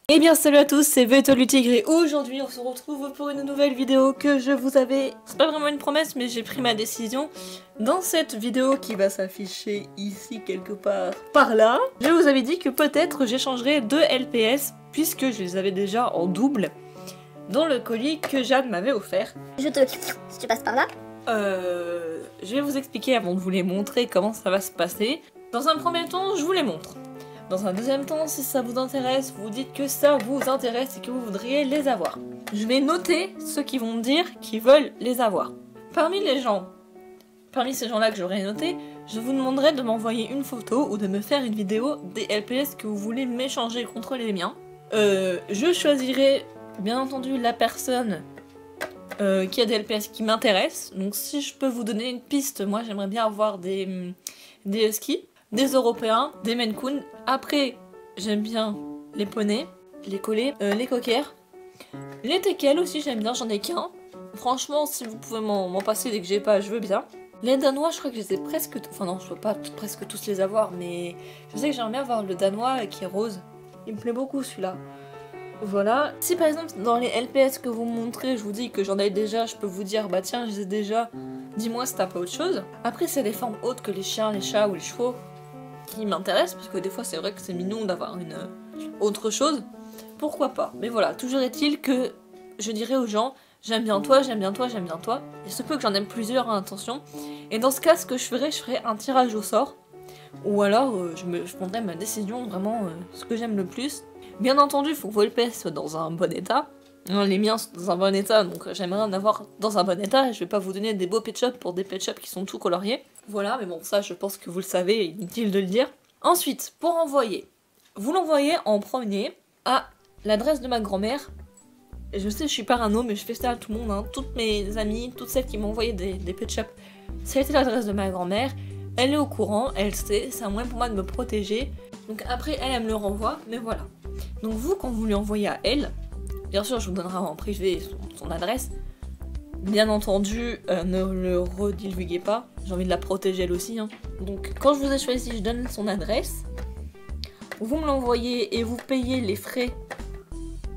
Eh bien salut à tous, c'est VeteLuTigre et aujourd'hui on se retrouve pour une nouvelle vidéo que je vous avais... C'est pas vraiment une promesse mais j'ai pris ma décision. Dans cette vidéo qui va s'afficher ici quelque part par là, je vous avais dit que peut-être j'échangerais 2 LPS puisque je les avais déjà en double dans le colis que Jeanne m'avait offert. Si tu passes par là. Je vais vous expliquer avant de vous les montrer comment ça va se passer. Dans un premier temps, je vous les montre. Dans un deuxième temps, si ça vous intéresse, vous dites que ça vous intéresse et que vous voudriez les avoir. Je vais noter ceux qui vont me dire qu'ils veulent les avoir. Parmi ces gens-là que j'aurais noté, je vous demanderai de m'envoyer une photo ou de me faire une vidéo des LPS que vous voulez m'échanger contre les miens. Je choisirai bien entendu la personne qui a des LPS qui m'intéressent. Donc si je peux vous donner une piste, moi j'aimerais bien avoir des huskies, des européens, des Maine Coon. Après, j'aime bien les poneys, les collets, les cockers. Les teckels aussi, j'aime bien, j'en ai qu'un. Franchement, si vous pouvez m'en passer dès que j'ai pas, je veux bien. Les danois, je crois que je les ai presque... Enfin non, je peux pas presque tous les avoir, mais je sais que j'aimerais bien avoir le danois qui est rose. Il me plaît beaucoup celui-là. Voilà. Si par exemple, dans les LPS que vous montrez, je vous dis que j'en ai déjà, je peux vous dire, bah tiens, je les ai déjà, dis-moi si t'as pas autre chose. Après, c'est des formes hautes que les chiens, les chats ou les chevaux qui m'intéressent, parce que des fois c'est vrai que c'est mignon d'avoir une autre chose, pourquoi pas. Mais voilà, toujours est-il que je dirais aux gens, j'aime bien toi, j'aime bien toi, j'aime bien toi. Il se peut que j'en aime plusieurs, hein, attention. Et dans ce cas, ce que je ferais un tirage au sort, ou alors je prendrais ma décision, vraiment ce que j'aime le plus. Bien entendu, il faut que vos LPS soient dans un bon état. Les miens sont dans un bon état, donc j'aimerais en avoir dans un bon état. Je vais pas vous donner des beaux pet shops pour des pet shops qui sont tout coloriés. Voilà, mais bon, ça je pense que vous le savez, inutile de le dire. Ensuite, pour envoyer, vous l'envoyez en premier à l'adresse de ma grand-mère. Je sais, je suis parano, mais je fais ça à tout le monde, hein. Toutes mes amies, toutes celles qui m'ont envoyé des pet shops, ça a été l'adresse de ma grand-mère. Elle est au courant, elle sait, c'est un moyen pour moi de me protéger. Donc après, elle me le renvoie, mais voilà. Donc vous, quand vous lui envoyez à elle, bien sûr, je vous donnerai en privé son adresse. Bien entendu, ne le redivulguez pas. J'ai envie de la protéger elle aussi. Hein. Donc, quand je vous ai choisi, je donne son adresse. Vous me l'envoyez et vous payez les frais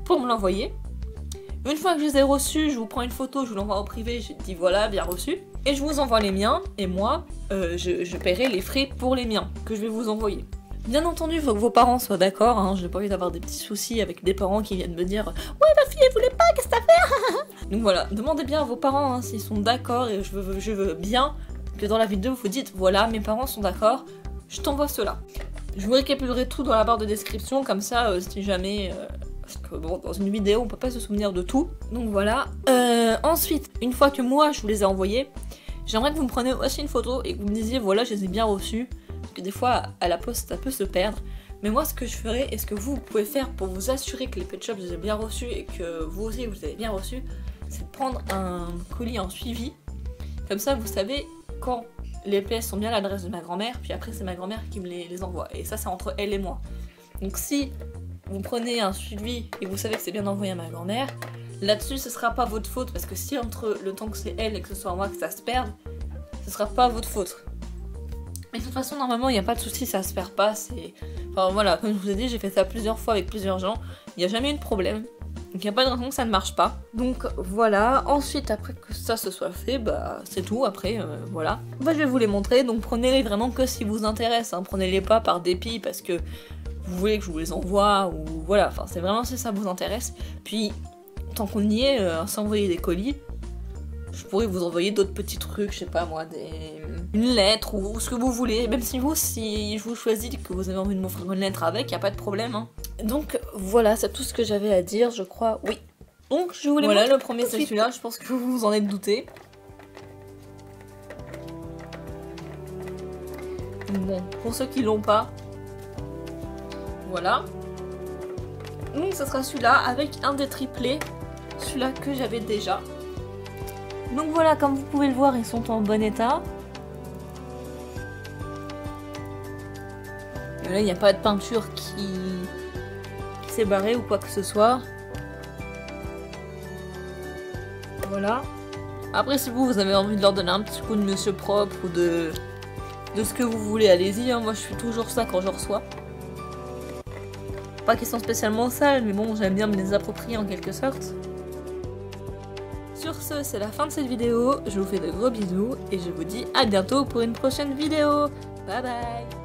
pour me l'envoyer. Une fois que je les ai reçus, je vous prends une photo, je vous l'envoie en privé. Je dis voilà, bien reçu. Et je vous envoie les miens. Et moi, je paierai les frais pour les miens que je vais vous envoyer. Bien entendu, il faut que vos parents soient d'accord, hein. Je n'ai pas envie d'avoir des petits soucis avec des parents qui viennent me dire « Ouais, ma fille, elle voulait pas, qu'est-ce que t'as fait ?» Donc voilà, demandez bien à vos parents hein, s'ils sont d'accord et je veux bien que dans la vidéo vous dites « Voilà, mes parents sont d'accord, je t'envoie cela. » Je vous récapitulerai tout dans la barre de description, comme ça, si jamais... parce que bon, dans une vidéo, on peut pas se souvenir de tout. Donc voilà. Ensuite, une fois que moi, je vous les ai envoyés, j'aimerais que vous me preniez aussi une photo et que vous me disiez « Voilà, je les ai bien reçus. » Parce que des fois, à la poste, ça peut se perdre. Mais moi, ce que je ferais, et ce que vous pouvez faire pour vous assurer que les pet shops vous avez bien reçus et que vous aussi vous avez bien reçu, c'est de prendre un colis en suivi. Comme ça, vous savez quand les PS sont bien à l'adresse de ma grand-mère, puis après, c'est ma grand-mère qui me les envoie. Et ça, c'est entre elle et moi. Donc si vous prenez un suivi et que vous savez que c'est bien envoyé à ma grand-mère, là-dessus, ce sera pas votre faute. Parce que si entre le temps que c'est elle et que ce soit moi que ça se perde, ce sera pas votre faute. Mais de toute façon, normalement, il n'y a pas de souci, ça se perd pas. Enfin voilà, comme je vous ai dit, j'ai fait ça plusieurs fois avec plusieurs gens. Il n'y a jamais eu de problème. Donc il n'y a pas de raison que ça ne marche pas. Donc voilà, ensuite, après que ça se soit fait, bah c'est tout. Après, voilà. Bah, je vais vous les montrer, donc prenez-les vraiment que si vous intéressent. Hein. Prenez-les pas par dépit parce que vous voulez que je vous les envoie ou voilà. Enfin, c'est vraiment si ça vous intéresse. Puis, tant qu'on y est, sans envoyer des colis, je pourrais vous envoyer d'autres petits trucs, je sais pas moi, une lettre ou ce que vous voulez. Même si je vous choisis que vous avez envie de m'offrir une lettre avec, y a pas de problème. Hein. Donc voilà, c'est tout ce que j'avais à dire, je crois. Oui. Donc je voulais voilà, le premier c'est celui-là, je pense que vous vous en êtes douté. Bon, pour ceux qui l'ont pas, voilà. Donc ça sera celui-là avec un des triplés, celui-là que j'avais déjà. Donc voilà, comme vous pouvez le voir, ils sont en bon état. Et là, il n'y a pas de peinture qui s'est barrée ou quoi que ce soit. Voilà. Après, si vous avez envie de leur donner un petit coup de monsieur propre ou de ce que vous voulez, allez-y. Hein. Moi, je fais toujours ça quand je reçois. pas qu'ils sont spécialement sales, mais bon, j'aime bien me les approprier en quelque sorte. Sur ce, c'est la fin de cette vidéo, je vous fais de gros bisous et je vous dis à bientôt pour une prochaine vidéo. Bye bye.